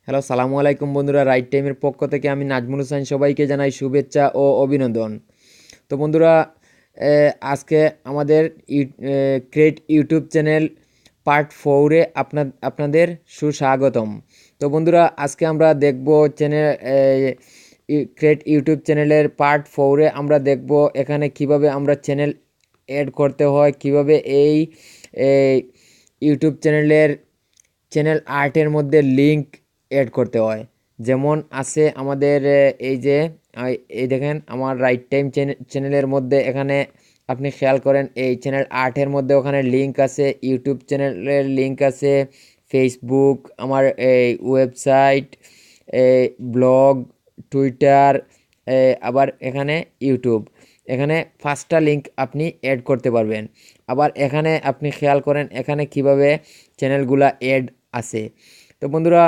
Hello, সালামু আলাইকুম বন্ধুরা। রাইট টাইমের পক্ষ থেকে আমি নাজমুল হোসেন সবাইকে জানাই শুভেচ্ছা ও অভিনন্দন। তো বন্ধুরা, আজকে আমাদের ক্রিয়েট ইউটিউব চ্যানেল পার্ট 4-এ আপনাদের সুস্বাগতম। তো বন্ধুরা, আজকে আমরা দেখব চ্যানেল ক্রিয়েট ইউটিউব চ্যানেলের পার্ট 4-এ আমরা দেখব এখানে কিভাবে আমরা চ্যানেল অ্যাড করতে হয়, কিভাবে এই ইউটিউব চ্যানেল আর্টের মধ্যে লিঙ্ক অ্যাড করতে হয়। যেমন আছে আমাদের এই দেখেন আমার রাইট টাইম চ্যানেলের মধ্যে এখানে আপনি খেয়াল করেন এই চ্যানেল আর্টের মধ্যে ওখানে লিঙ্ক আছে, ইউটিউব চ্যানেলের লিঙ্ক আছে, ফেসবুক, আমার এই ওয়েবসাইট, ব্লগ, টুইটার, আবার এখানে ইউটিউব। এখানে 5টা লিঙ্ক আপনি অ্যাড করতে পারবেন। আবার এখানে আপনি খেয়াল করেন এখানে কিভাবে চ্যানেলগুলা অ্যাড আছে। তো বন্ধুরা,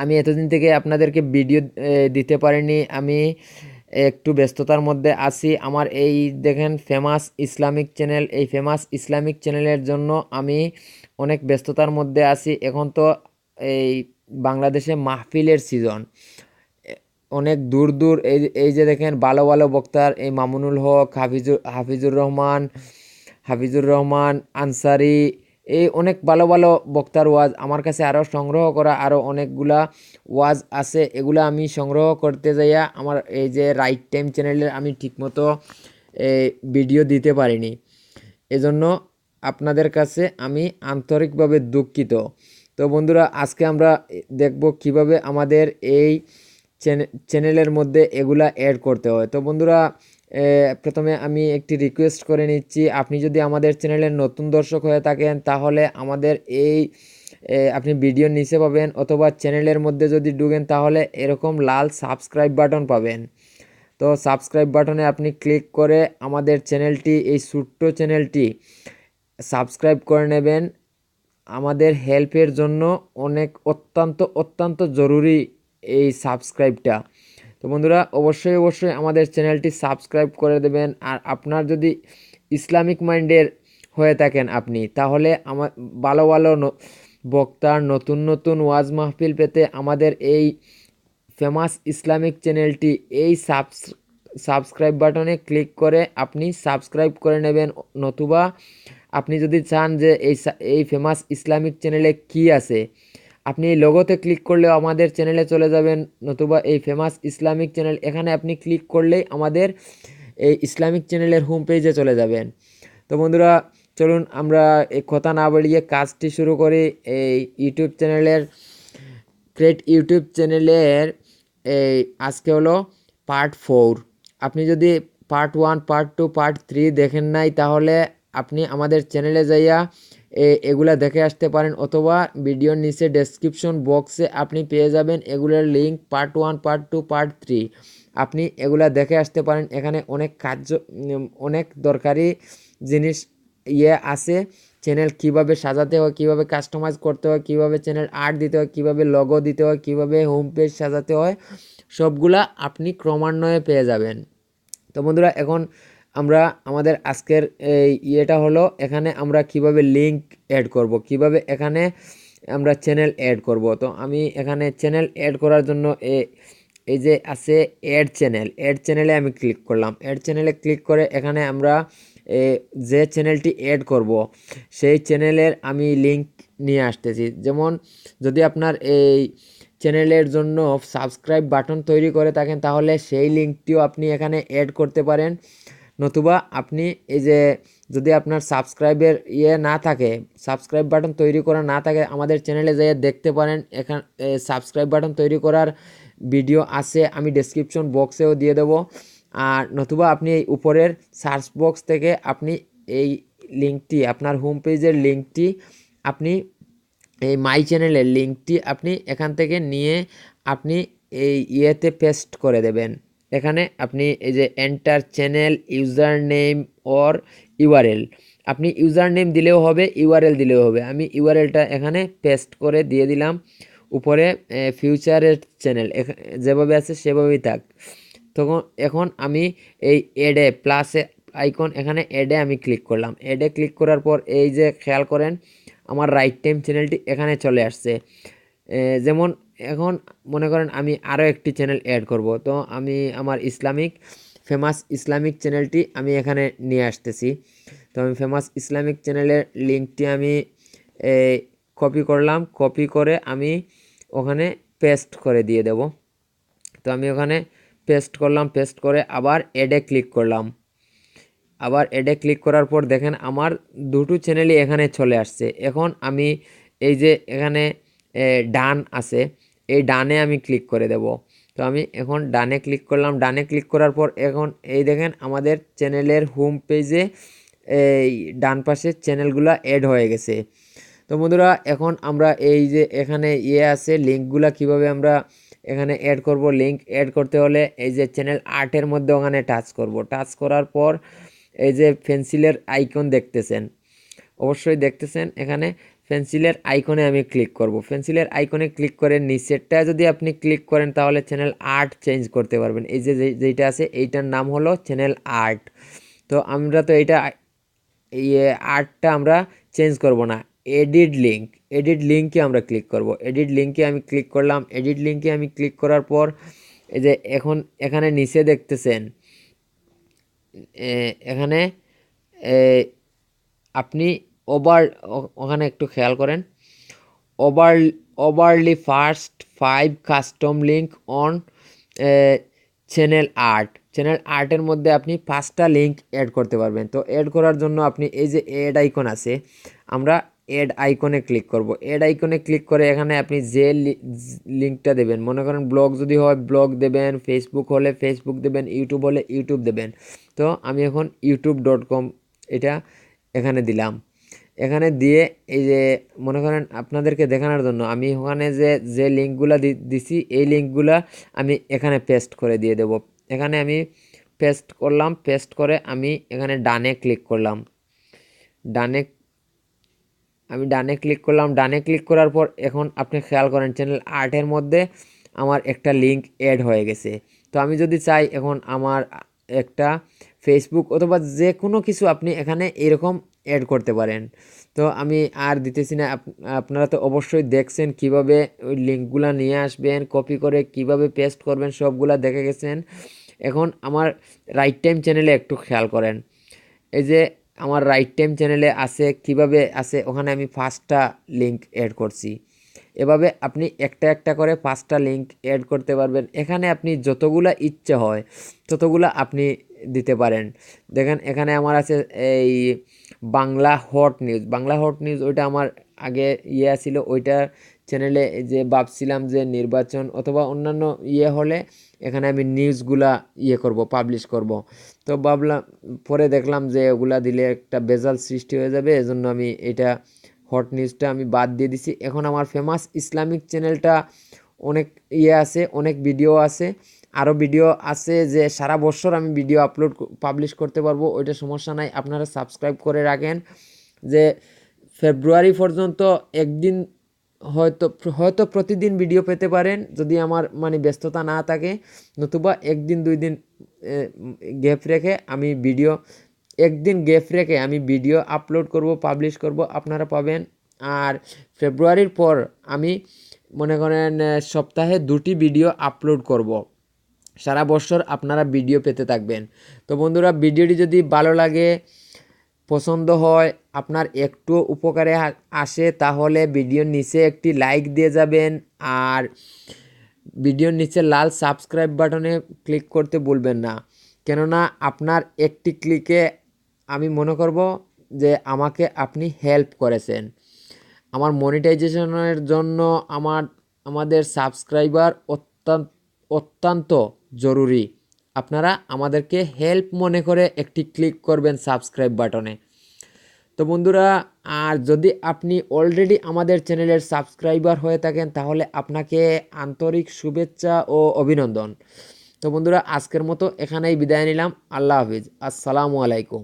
আমি এতদিন থেকে আপনাদেরকে ভিডিও দিতে পারিনি। আমি একটু ব্যস্ততার মধ্যে আছি। আমার এই দেখেন ফেমাস ইসলামিক চ্যানেল, এই ফেমাস ইসলামিক চ্যানেলের জন্য আমি অনেক ব্যস্ততার মধ্যে আছি। এখন তো এই বাংলাদেশে মাহফিলের সিজন। অনেক দূর দূর এই যে দেখেন ভালো ভালো বক্তার, এই মামুনুল হক, হাফিজুর রহমান আনসারি, এই অনেক ভালো ভালো বক্তার ওয়াজ আমার কাছে আরও সংগ্রহ করা আরও অনেকগুলা ওয়াজ আছে। এগুলো আমি সংগ্রহ করতে যাইয়া আমার এই যে রাইট টাইম চ্যানেলের আমি ঠিকমতো ভিডিও দিতে পারিনি। এজন্য আপনাদের কাছে আমি আন্তরিকভাবে দুঃখিত। তো বন্ধুরা, আজকে আমরা দেখব কিভাবে আমাদের এই চ্যানেলের মধ্যে এগুলা অ্যাড করতে হয়। তো বন্ধুরা, প্রথমে আমি একটি রিকোয়েস্ট করে নিচ্ছি, আপনি যদি আমাদের চ্যানেলের নতুন দর্শক হয়ে থাকেন তাহলে আমাদের এই আপনি ভিডিওর নিচে পাবেন, অথবা চ্যানেলের মধ্যে যদি ঢুকেন তাহলে এরকম লাল সাবস্ক্রাইব বাটন পাবেন। তো সাবস্ক্রাইব বাটনে আপনি ক্লিক করে আমাদের চ্যানেলটি, এই ছোট্ট চ্যানেলটি সাবস্ক্রাইব করে নেবেন। আমাদের হেল্পের জন্য অত্যন্ত জরুরি এই সাবস্ক্রাইবটা। তো বন্ধুরা, অবশ্যই আমাদের চ্যানেলটি সাবস্ক্রাইব করে দেবেন। আর আপনার যদি ইসলামিক মাইন্ডের হয়ে থাকেন আপনি, তাহলে আমার ভালো ভালো বক্তার নতুন ওয়াজ মাহফিল পেতে আমাদের এই ফেমাস ইসলামিক চ্যানেলটি এই সাবস্ক্রাইব বাটনে ক্লিক করে আপনি সাবস্ক্রাইব করে নেবেন। নতুবা আপনি যদি চান যে এই ফেমাস ইসলামিক চ্যানেলে কি আছে, আপনি এই লোগোতে ক্লিক করলেও আমাদের চ্যানেলে চলে যাবেন। নতুবা এই ফেমাস ইসলামিক চ্যানেল এখানে আপনি ক্লিক করলেই আমাদের এই ইসলামিক চ্যানেলের হোম পেজে চলে যাবেন। তো বন্ধুরা, চলুন আমরা এই কথা না বাড়িয়ে কাজটি শুরু করি। এই ক্রিয়েট ইউটিউব চ্যানেলের এই আজকে হলো পার্ট 4। আপনি যদি পার্ট 1, পার্ট 2, পার্ট 3 দেখেন নাই তাহলে আপনি আমাদের চ্যানেলে যাইয়া এগুলা দেখে আসতে পারেন, অথবা ভিডিওর নিচে ডেসক্রিপশন বক্সে আপনি পেয়ে যাবেন এগুলোর লিঙ্ক। পার্ট 1, পার্ট 2, পার্ট 3 আপনি এগুলা দেখে আসতে পারেন। এখানে অনেক দরকারি জিনিস আছে। চ্যানেল কিভাবে সাজাতে হয়, কিভাবে কাস্টমাইজ করতে হয়, কিভাবে চ্যানেল আর্ট দিতে হয়, কিভাবে লোগো দিতে হয়, কিভাবে হোম পেজ সাজাতে হয়, সবগুলা আপনি ক্রমান্বয়ে পেয়ে যাবেন। তো বন্ধুরা, এখন আমরা আমাদের আজকের ইয়েটা হলো এখানে আমরা কিভাবে লিঙ্ক অ্যাড করব, কিভাবে এখানে আমরা চ্যানেল অ্যাড করব। তো আমি এখানে চ্যানেল অ্যাড করার জন্য এই যে আছে অ্যাড চ্যানেলে আমি ক্লিক করলাম। অ্যাড চ্যানেলে ক্লিক করে এখানে আমরা যে চ্যানেলটি অ্যাড করব সেই চ্যানেলের আমি লিঙ্ক নিয়ে আসতেছি। যেমন যদি আপনার এই চ্যানেলের জন্য সাবস্ক্রাইব বাটন তৈরি করে থাকেন তাহলে সেই লিঙ্কটিও আপনি এখানে অ্যাড করতে পারেন। নতুবা আপনি এই যে যদি আপনার সাবস্ক্রাইবের না থাকে, সাবস্ক্রাইব বাটন তৈরি করা না থাকে, আমাদের চ্যানেলে যেয়ে দেখতে পারেন। এখানে সাবস্ক্রাইব বাটন তৈরি করার ভিডিও আছে, আমি ডেসক্রিপশন বক্সেও দিয়ে দেবো। আর নতুবা আপনি এই উপরের সার্চ বক্স থেকে আপনি এই লিঙ্কটি, আপনার হোম পেজের লিঙ্কটি, আপনি এই মাই চ্যানেলের লিঙ্কটি আপনি এখান থেকে নিয়ে আপনি এই ইয়েতে পেস্ট করে দেবেন। এখানে আপনি এই যে enter channel user name or URL, আপনি ইউজার নেম দিলেও হবে, ইউআরএল দিলেও হবে। আমি ইউআরএলটা এখানে পেস্ট করে দিয়ে দিলাম। উপরে ফিউচারের চ্যানেল যেভাবে আছে সেভাবেই থাক। তখন এখন আমি এই অ্যাডে প্লাসে আইকন, এখানে অ্যাডে আমি ক্লিক করলাম। অ্যাডে ক্লিক করার পর এই যে খেয়াল করেন আমার রাইট টাইম চ্যানেলটি এখানে চলে আসছে। যেমন এখন মনে করেন আমি আরও একটি চ্যানেল অ্যাড করব, তো আমি আমার ফেমাস ইসলামিক চ্যানেলটি আমি এখানে নিয়ে আসতেছি। তো আমি ফেমাস ইসলামিক চ্যানেলের লিঙ্কটি আমি কপি করলাম, কপি করে আমি ওখানে পেস্ট করে দিয়ে দেব। তো আমি ওখানে পেস্ট করলাম, পেস্ট করে আবার অ্যাডে ক্লিক করলাম। আবার অ্যাডে ক্লিক করার পর দেখেন আমার দুটো চ্যানেলই এখানে চলে আসছে। এখন আমি এই যে এখানে ডান আছে, এই ডানে আমি ক্লিক করে দেব। তো আমি এখন ডানে ক্লিক করলাম, ডানে ক্লিক করার পর এখন এই দেখেন আমাদের চ্যানেলের হোম পেজে এই ডান পাশে চ্যানেলগুলো অ্যাড হয়ে গেছে। তো বন্ধুরা এখন আমরা এই যে এখানে আছে লিঙ্কগুলো কিভাবে আমরা এখানে অ্যাড করব। লিঙ্ক অ্যাড করতে হলে এই যে চ্যানেল 8-এর মধ্যে ওখানে টাচ করব। টাচ করার পর এই যে পেন্সিলের আইকন দেখতেছেন, অবশ্যই দেখতেছেন, এখানে পেন্সিলের আইকনে আমি ক্লিক করব। পেন্সিলের আইকনে ক্লিক করে নিচেরটা যদি আপনি ক্লিক করেন তাহলে চ্যানেল 8 চেঞ্জ করতে পারবেন। এই যে যেইটা আছে এইটার নাম হলো চ্যানেল 8। তো আমরা তো এইটা আর্টটা আমরা চেঞ্জ করব না, এডিট লিঙ্কে আমরা ক্লিক করব। এডিট লিঙ্কে আমি ক্লিক করলাম। এডিট লিঙ্কে আমি ক্লিক করার পর এই যে এখন এখানে নিচে দেখতেছেন এখানে আপনি ওখানে একটু খেয়াল করেন, over overlay first 5 custom link on channel আর্টের মধ্যে আপনি 5টা লিঙ্ক অ্যাড করতে পারবেন। তো অ্যাড করার জন্য আপনি এই যে অ্যাড আইকন আছে, আমরা অ্যাড আইকনে ক্লিক করব। অ্যাড আইকনে ক্লিক করে এখানে আপনি যে লিঙ্কটা দেবেন, মনে করেন ব্লগ যদি হয় ব্লগ দেবেন, ফেসবুক হলে ফেসবুক দেবেন, ইউটিউব হলে ইউটিউব দেবেন। তো আমি এখন youtube.com এটা এখানে দিলাম। এখানে দিয়ে এই যে মনে করেন আপনাদেরকে দেখানোর জন্য আমি ওখানে যে লিঙ্কগুলো দিছি এই লিঙ্কগুলো আমি এখানে পেস্ট করে দিয়ে দেব। এখানে আমি পেস্ট করলাম, পেস্ট করে আমি এখানে ডানে ক্লিক করলাম। ডানে ক্লিক করলাম। ডানে ক্লিক করার পর এখন আপনি খেয়াল করেন চ্যানেল 8-এর মধ্যে আমার একটা লিঙ্ক অ্যাড হয়ে গেছে। তো আমি যদি চাই এখন আমার একটা ফেসবুক অথবা যে কোনো কিছু আপনি এখানে এরকম অ্যাড করতে পারেন। তো আমি আর দিতেছি না, আপনারা তো অবশ্যই দেখছেন কিভাবে ওই লিঙ্কগুলো নিয়ে আসবেন, কপি করে কিভাবে পেস্ট করবেন সবগুলা দেখে গেছেন। এখন আমার রাইট টাইম চ্যানেলে একটু খেয়াল করেন, এই যে আমার রাইট টাইম চ্যানেলে আছে কিভাবে আছে, ওখানে আমি 5টা লিঙ্ক অ্যাড করছি। এভাবে আপনি একটা একটা করে 5টা লিঙ্ক অ্যাড করতে পারবেন। এখানে আপনি যতগুলা ইচ্ছে হয় ততগুলা আপনি দিতে পারেন। দেখেন এখানে আমার আছে এই বাংলা হট নিউজ ওইটা আমার আগে ছিল, ওইটা চ্যানেলে যে ভাবছিলাম যে নির্বাচন অথবা অন্যান্য হলে এখানে আমি নিউজগুলা করব, পাবলিশ করব। তো ভাবলাম, পরে দেখলাম যে ওগুলা দিলে একটা ভেজাল সৃষ্টি হয়ে যাবে, এজন্য আমি এটা হট নিউজটা আমি বাদ দিয়ে দিছি। এখন আমার ফেমাস ইসলামিক চ্যানেলটা অনেক আছে, অনেক ভিডিও আছে, আরও ভিডিও আছে যে সারা বছর আমি ভিডিও পাবলিশ করতে পারবো, ওইটা সমস্যা নাই। আপনারা সাবস্ক্রাইব করে রাখেন যে ফেব্রুয়ারি পর্যন্ত একদিন হয়তো হয়তো প্রতিদিন ভিডিও পেতে পারেন যদি আমার মানে ব্যস্ততা না থাকে, নতুবা একদিন 2 দিন গ্যাপ রেখে আমি ভিডিও আপলোড করব, পাবলিশ করব, আপনারা পাবেন। আর ফেব্রুয়ারির পর আমি মনে করেন সপ্তাহে 2টি ভিডিও আপলোড করব। সারা বছর আপনারা ভিডিও পেতে থাকবেন। তো বন্ধুরা ভিডিওটি যদি ভালো লাগে, পছন্দ হয়, আপনার একটু উপকারে আসে তাহলে ভিডিওর নিচে একটি লাইক দিয়ে যাবেন। আর ভিডিওর নিচে লাল সাবস্ক্রাইব বাটনে ক্লিক করতে ভুলবেন না, কেননা আপনার একটি ক্লিকে আমি মনে করব যে আমাকে আপনি হেল্প করেছেন। আমার মনিটাইজেশনের জন্য আমাদের সাবস্ক্রাইবার অত্যন্ত জরুরি। আপনারা আমাদেরকে হেল্প মনে করে একটি ক্লিক করবেন সাবস্ক্রাইব বাটনে। তো বন্ধুরা, আর যদি আপনি অলরেডি আমাদের চ্যানেলের সাবস্ক্রাইবার হয়ে থাকেন তাহলে আপনাকে আন্তরিক শুভেচ্ছা ও অভিনন্দন। তো বন্ধুরা আজকের মতো এখানেই বিদায় নিলাম। আল্লাহ হাফিজ, আসসালামু আলাইকুম।